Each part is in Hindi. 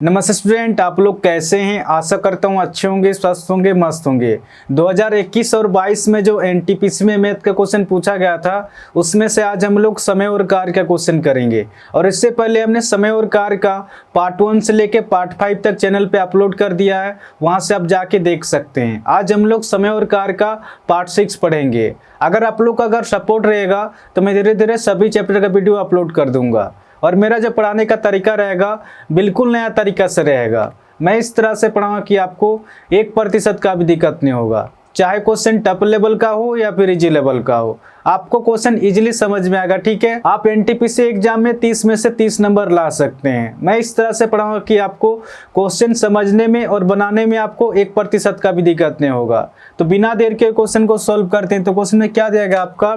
नमस्ते स्टूडेंट, आप लोग कैसे हैं। आशा करता हूँ अच्छे होंगे, स्वस्थ होंगे, मस्त होंगे। 2021 और 22 में जो एनटीपीसी में मैथ का क्वेश्चन पूछा गया था, उसमें से आज हम लोग समय और कार्य का क्वेश्चन करेंगे। और इससे पहले हमने समय और कार्य का पार्ट 1 से लेके पार्ट 5 तक चैनल पे अपलोड कर दिया है, वहाँ से आप जाके देख सकते हैं। आज हम लोग समय और कार्य का पार्ट 6 पढ़ेंगे। अगर आप लोग का अगर सपोर्ट रहेगा तो मैं धीरे धीरे सभी चैप्टर का वीडियो अपलोड कर दूंगा। और मेरा जो पढ़ाने का तरीका रहेगा बिल्कुल नया तरीका से रहेगा। मैं इस तरह से पढ़ाऊंगा कि आपको 1% का भी दिक्कत नहीं होगा, चाहे क्वेश्चन टफ लेवल का हो या फिर इजी लेवल का हो, आपको क्वेश्चन इजीली समझ में आएगा। ठीक है, आप एनटीपीसी एग्जाम में 30 में से 30 नंबर ला सकते हैं। मैं इस तरह से पढ़ाऊंगा कि आपको क्वेश्चन समझने में और बनाने में आपको 1% का भी दिक्कत नहीं होगा। तो बिना देर के क्वेश्चन को सॉल्व करते हैं। तो क्वेश्चन में क्या दिया आपका,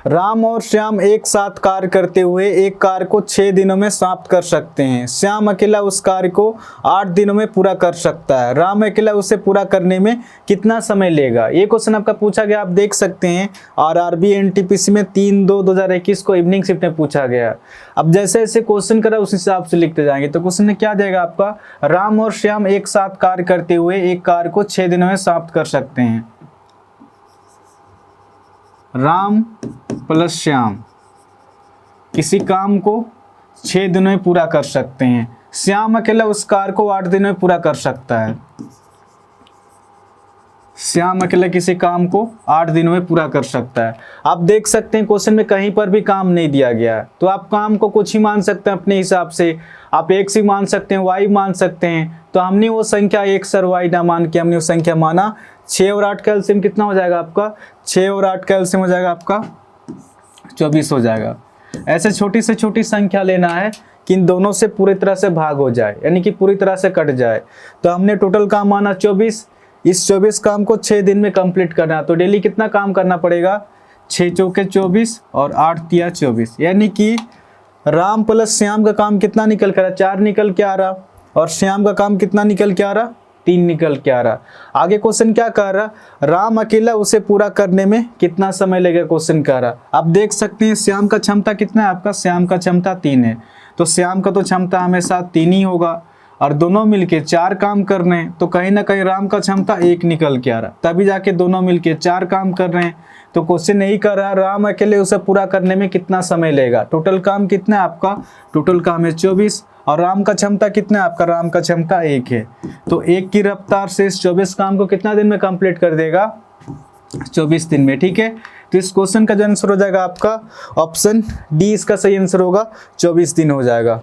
राम और श्याम एक साथ कार्य करते हुए एक कार्य को 6 दिनों में समाप्त कर सकते हैं। श्याम अकेला उस कार्य को 8 दिनों में पूरा कर सकता है। राम अकेला उसे पूरा करने में कितना समय लेगा। ये क्वेश्चन आपका पूछा गया, आप देख सकते हैं। आरआरबी एनटीपीसी में 3/2/2021 को इवनिंग शिफ्ट में पूछा गया। अब जैसे जैसे क्वेश्चन करा उस हिसाब से लिखते जाएंगे। तो क्वेश्चन में क्या देगा आपका, राम और श्याम एक साथ कार्य करते हुए एक कार्य को 6 दिनों में समाप्त कर सकते हैं। राम प्लस श्याम किसी काम को 6 दिनों में पूरा कर सकते हैं। श्याम अकेला उस कार्य को 8 दिनों में पूरा कर सकता है। श्याम अकेला किसी काम को 8 दिनों में पूरा कर सकता है। आप देख सकते हैं क्वेश्चन में कहीं पर भी काम नहीं दिया गया है, तो आप काम को कुछ ही मान सकते हैं अपने हिसाब से। आप x ही मान सकते हैं, y मान सकते हैं। तो हमने वो संख्या x और y ना मान के हमने वो संख्या माना 6 और 8 का एलसीएम कितना हो जाएगा आपका, 6 और 8 का एलसीएम हो जाएगा आपका 24 हो जाएगा। ऐसे छोटी से छोटी संख्या लेना है कि इन दोनों से पूरी तरह से भाग हो जाए, यानी कि पूरी तरह से कट जाए। तो हमने टोटल काम माना 24। इस 24 काम को 6 दिन में कंप्लीट करना। तो डेली कितना काम करना पड़ेगा, 6 चौके 24 और 8 तिया 24, यानी कि राम प्लस श्याम का काम कितना निकल कर आ रहा, 4 निकल के आ रहा। और श्याम का काम कितना निकल के आ रहा, 3 निकल के आ रहा। आगे क्वेश्चन क्या कह रहा, राम अकेला उसे पूरा करने में कितना समय लगेगा क्वेश्चन कह रहा। आप देख सकते हैं श्याम का क्षमता कितना है आपका, श्याम का क्षमता 3 है। तो श्याम का तो क्षमता हमेशा 3 ही होगा और दोनों मिलके 4 काम कर रहे हैं। तो कहीं ना कहीं राम का क्षमता 1 निकल के आ रहा, तभी जाके दोनों मिलके 4 काम कर रहे हैं। तो क्वेश्चन यही कर रहा, राम अकेले उसे पूरा करने में कितना समय लेगा। टोटल काम कितना है आपका, टोटल काम है 24 और राम का क्षमता कितना है आपका, राम का क्षमता 1 है। तो 1 की रफ्तार से इस 24 काम को कितना दिन में कंप्लीट कर देगा, 24 दिन में। ठीक है, तो इस क्वेश्चन का जो आंसर हो जाएगा आपका ऑप्शन डी इसका सही आंसर होगा, 24 दिन हो जाएगा।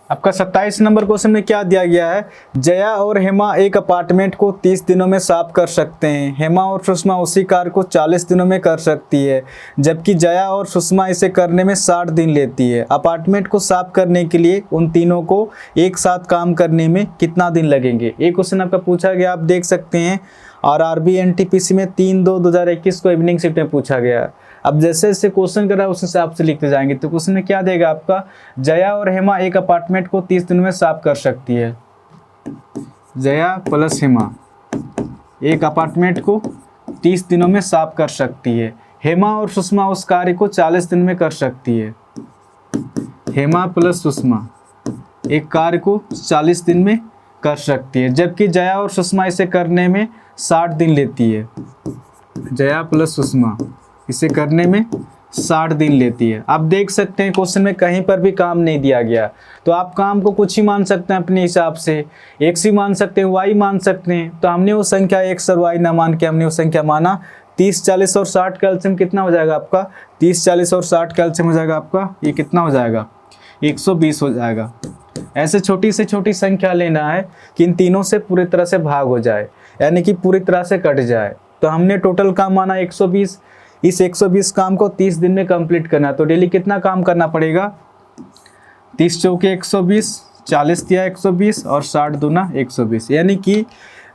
आपका 27 नंबर क्वेश्चन में क्या दिया गया है, जया और हेमा एक अपार्टमेंट को 30 दिनों में साफ कर सकते हैं। हेमा और सुषमा उसी कार्य को 40 दिनों में कर सकती है, जबकि जया और सुषमा इसे करने में 60 दिन लेती है। अपार्टमेंट को साफ करने के लिए उन तीनों को एक साथ काम करने में कितना दिन लगेंगे। ये क्वेश्चन आपका पूछा गया, आप देख सकते हैं। आरआरबी एनटीपीसी में 3/2/2021 को इवनिंग शिफ्ट में पूछा गया। अब जैसे जैसे क्वेश्चन कर रहा है उस हिसाब से लिखते जाएंगे। तो क्वेश्चन में क्या देगा आपका, जया और हेमा एक अपार्टमेंट को 30 दिनों में साफ कर सकती है। जया प्लस हेमा एक अपार्टमेंट को 30 दिनों में साफ कर सकती है। हेमा और सुषमा उस कार्य को 40 दिन में कर सकती है। हेमा प्लस सुषमा एक कार्य को 40 दिन में कर सकती है, जबकि जया और सुषमा इसे करने में 60 दिन लेती है। जया प्लस सुषमा इसे करने में 60 दिन लेती है। आप देख सकते हैं क्वेश्चन में कहीं पर भी काम नहीं दिया गया, तो आप काम को कुछ ही मान सकते हैं अपने हिसाब से। x ही मान सकते हैं, y मान सकते हैं। तो हमने वो संख्या x और y ना मान के हमने वो संख्या माना 30, 40 और 60 का एलसीएम कितना हो जाएगा आपका, 30, 40 और 60 का एलसीएम हो जाएगा आपका, ये कितना हो जाएगा, 120 हो जाएगा। ऐसे छोटी से छोटी संख्या लेना है कि इन तीनों से पूरी तरह से भाग हो जाए, यानी कि पूरी तरह से कट जाए। तो हमने टोटल काम माना 120। इस 120 काम को 30 दिन में कंप्लीट करना। तो डेली कितना काम करना पड़ेगा, 30 चौके 120, 40 तिया 120 और 60 दूना 120, यानी कि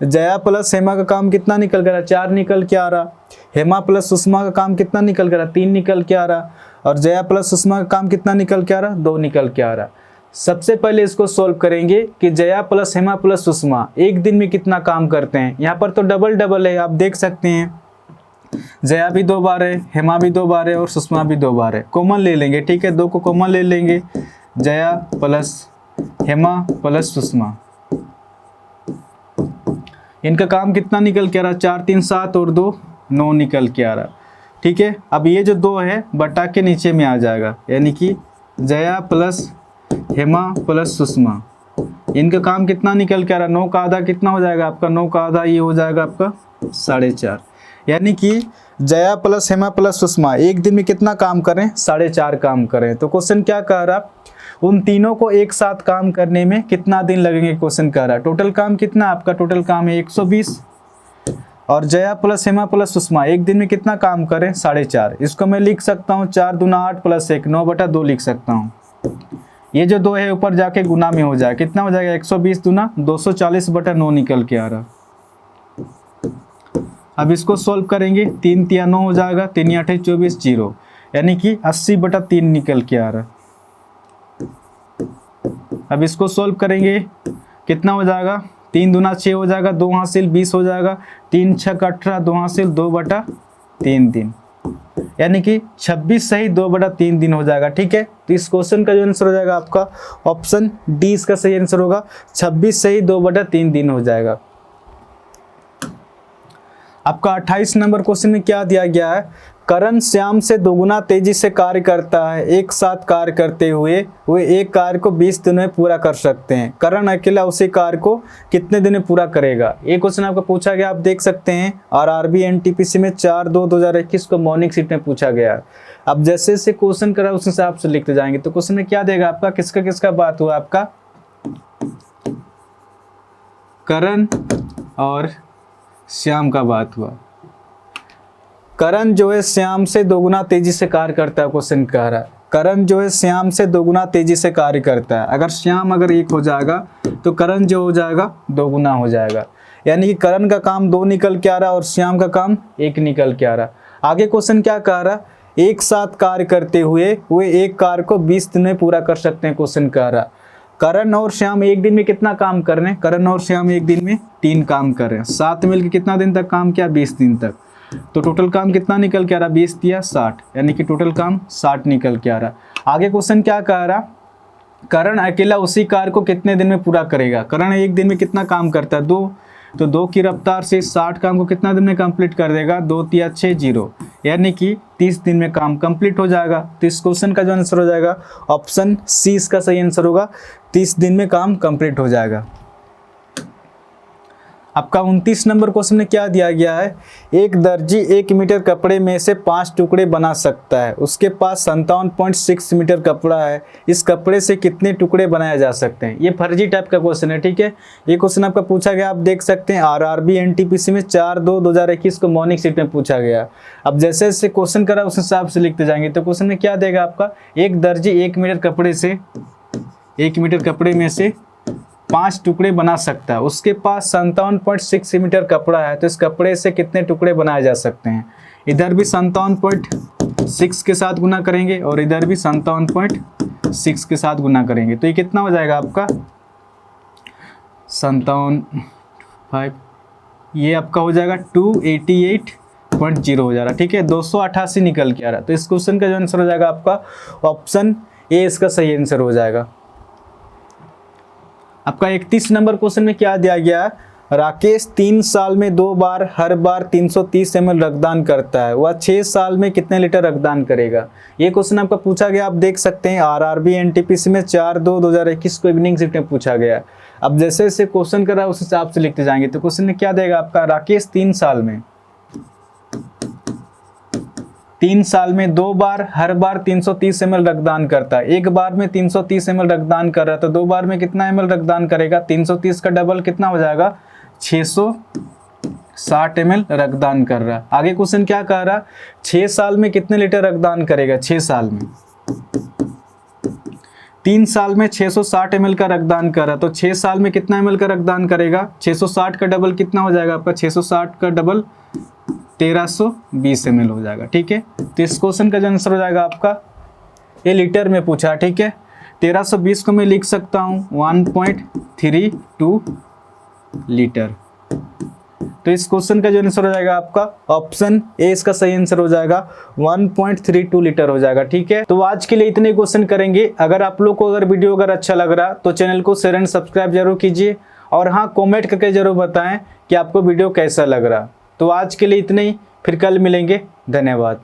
जया प्लस हेमा का काम कितना निकल कर रहा, 4 निकल के आ रहा। हेमा प्लस सुषमा का काम कितना निकल कर रहा, 3 निकल के आ रहा। और जया प्लस सुषमा का काम कितना निकल के आ रहा, 2 निकल के आ रहा। सबसे पहले इसको सॉल्व करेंगे कि जया प्लस हेमा प्लस सुषमा एक दिन में कितना काम करते हैं। यहाँ पर तो डबल डबल है, आप देख सकते हैं। जया भी 2 बार है, हेमा भी 2 बार है और सुषमा भी 2 बार है। कॉमन ले लेंगे, ठीक है, 2 को कॉमन ले लेंगे। जया प्लस हेमा प्लस सुषमा, इनका काम कितना निकल के आ रहा, 4 3 7 और 2 9 निकल के आ रहा, ठीक है। अब ये जो 2 है बटा के नीचे में आ जाएगा, यानी कि जया प्लस हेमा प्लस सुषमा, इनका काम कितना निकल के आ रहा, 9 का आधा कितना हो जाएगा आपका, 9 का आधा ये हो जाएगा आपका 4.5, यानी कि जया प्लस हेमा प्लस सुषमा एक दिन में कितना काम करें, 4.5 काम करें। तो क्वेश्चन क्या कह रहा, उन तीनों को एक साथ काम करने में कितना दिन लगेंगे, क्वेश्चन कह रहा है। टोटल काम कितना आपका, टोटल काम है 120, और जया प्लस हेमा प्लस सुषमा एक दिन में कितना काम करें, 4.5। इसको मैं लिख सकता हूँ 4 दूना 8 प्लस 1 9/2 लिख सकता हूँ। ये जो 2 है ऊपर जाके गुना में हो जाए, कितना हो जाएगा, 120 दूना 240/9 निकल के आ रहा। अब इसको सॉल्व करेंगे, 3 3 9 हो जाएगा, 3 8 24 0, यानी कि 80/3 निकल के आ रहा। अब इसको सॉल्व करेंगे, कितना हो जाएगा, 3 दूना 6 हो जाएगा, 2 हासिल 20 हो जाएगा, 3 6 18, 2 हासिल 2/3 दिन, यानी कि 26 सही 2/3 दिन हो जाएगा, ठीक है। तो इस क्वेश्चन का जो आंसर हो जाएगा आपका ऑप्शन डी इसका सही आंसर होगा, 26 सही 2/3 दिन हो जाएगा। आपका 28 नंबर क्वेश्चन में क्या दिया गया है, करण श्याम से दोगुना तेजी से कार्य करता है, एक साथ कार्य करते हुए वे एक कार्य को 20 दिन में पूरा कर सकते हैं। करण अकेला उसी कार्य को कितने दिन में पूरा करेगा। ये क्वेश्चन आपको पूछा गया, आप देख सकते हैं आरआरबी एनटीपीसी में 4/2/2021 को मॉर्निंग सीट में पूछा गया। अब जैसे जैसे क्वेश्चन करा उस हिसाब से लिखते जाएंगे। तो क्वेश्चन में क्या देगा आपका, किसका किसका बात हुआ आपका, करण और श्याम का बात हुआ। करण जो है श्याम से दोगुना तेजी से कार्य करता है, क्वेश्चन कह रहा है करण जो है श्याम से दोगुना तेजी से कार्य करता है। अगर श्याम अगर 1 हो जाएगा तो करण जो हो जाएगा दोगुना हो जाएगा, यानी कि करण का काम 2 निकल के आ रहा और श्याम का काम 1 निकल के आ रहा। आगे क्वेश्चन क्या कह रहा, एक साथ कार्य करते हुए वे एक कार्य को 20 दिन में पूरा कर सकते हैं, क्वेश्चन कह रहा। करण और श्याम एक दिन में कितना काम कर रहे हैं, करण और श्याम एक दिन में 3 काम कर रहे हैं, साथ मिलकर कितना दिन तक काम किया, 20 दिन तक। तो टोटल काम कितना निकल के आ रहा, 20 दिया 60, यानी कि टोटल काम 60 निकल के आ रहा। आगे क्वेश्चन क्या कह रहा, करण अकेला उसी कार्य को कितने दिन में पूरा करेगा। करण एक दिन में कितना काम करता है, 2, तो 2 की रफ्तार से 60 काम को कितना दिन में कंप्लीट कर देगा, 2 3 6 0, यानी कि 30 दिन में काम कंप्लीट हो जाएगा। तो इस क्वेश्चन का जो आंसर हो जाएगा ऑप्शन सी इसका सही आंसर होगा, 30 दिन में काम कंप्लीट हो जाएगा। आपका 29 नंबर क्वेश्चन में क्या दिया गया है, एक दर्जी 1 मीटर कपड़े में से 5 टुकड़े बना सकता है, उसके पास 57.6 मीटर कपड़ा है, इस कपड़े से कितने टुकड़े बनाए जा सकते हैं। ये फर्जी टाइप का क्वेश्चन है, ठीक है। ये क्वेश्चन आपका पूछा गया, आप देख सकते हैं आरआरबी एनटीपीसी में 4/2/2021 को मॉर्निंग सीट में पूछा गया। अब जैसे जैसे क्वेश्चन करा उस हिसाब से लिखते जाएंगे। तो क्वेश्चन में क्या देगा आपका, एक दर्जी 1 मीटर कपड़े में से 5 टुकड़े बना सकता है, उसके पास 57.6 मीटर कपड़ा है, तो इस कपड़े से कितने टुकड़े बनाए जा सकते हैं। इधर भी 57.6 के साथ गुना करेंगे और इधर भी 57.6 के साथ गुना करेंगे, तो ये कितना हो जाएगा आपका 57.5, ये आपका हो जाएगा 288.0 हो जा रहा, ठीक है, 288 निकल के आ रहा। तो इस क्वेश्चन का जो आंसर हो जाएगा आपका ऑप्शन ए इसका सही आंसर हो जाएगा। आपका 31 नंबर क्वेश्चन में क्या दिया गया है, राकेश 3 साल में 2 बार हर बार 330 ml रक्तदान करता है, वह 6 साल में कितने लीटर रक्तदान करेगा। ये क्वेश्चन आपका पूछा गया, आप देख सकते हैं आरआरबी एनटीपीसी में 4/2/2021 को इवनिंग शिफ्ट में पूछा गया। अब जैसे जैसे क्वेश्चन कर रहा है उस हिसाब से लिखते जाएंगे। तो क्वेश्चन में क्या देगा आपका, राकेश 3 साल में 2 बार हर बार 330 ml रक्तदान करता है, एक बार में 330 ml रक्तदान कर रहा है, तो 2 बार में कितना ml रक्तदान करेगा, 330 का डबल कितना हो जाएगा, 660 ml रक्तदान कर रहा है। आगे क्वेश्चन क्या कह रहा, 6 साल में कितने लीटर रक्तदान करेगा, 6 साल में 3 साल में 660 ml का रक्तदान कर रहा है, तो 6 साल में कितना ml का रक्तदान करेगा, 660 का डबल कितना हो जाएगा आपका, 660 का डबल 1320 ml हो जाएगा, ठीक है। तो इस क्वेश्चन का जो आंसर हो जाएगा आपका, ये लीटर में पूछा, ठीक है, 1320 को मैं लिख सकता हूँ 1.32 लीटर। तो इस क्वेश्चन का जो आंसर हो जाएगा आपका ऑप्शन ए इसका सही आंसर हो जाएगा, 1.32 लीटर हो जाएगा। ठीक है, तो आज के लिए इतने क्वेश्चन करेंगे। अगर आप लोग को अगर वीडियो अगर अच्छा लग रहा तो चैनल को शेयर एंड सब्सक्राइब जरूर कीजिए, और हाँ कमेंट करके जरूर बताएं कि आपको वीडियो कैसा लग रहा। तो आज के लिए इतने ही, फिर कल मिलेंगे। धन्यवाद।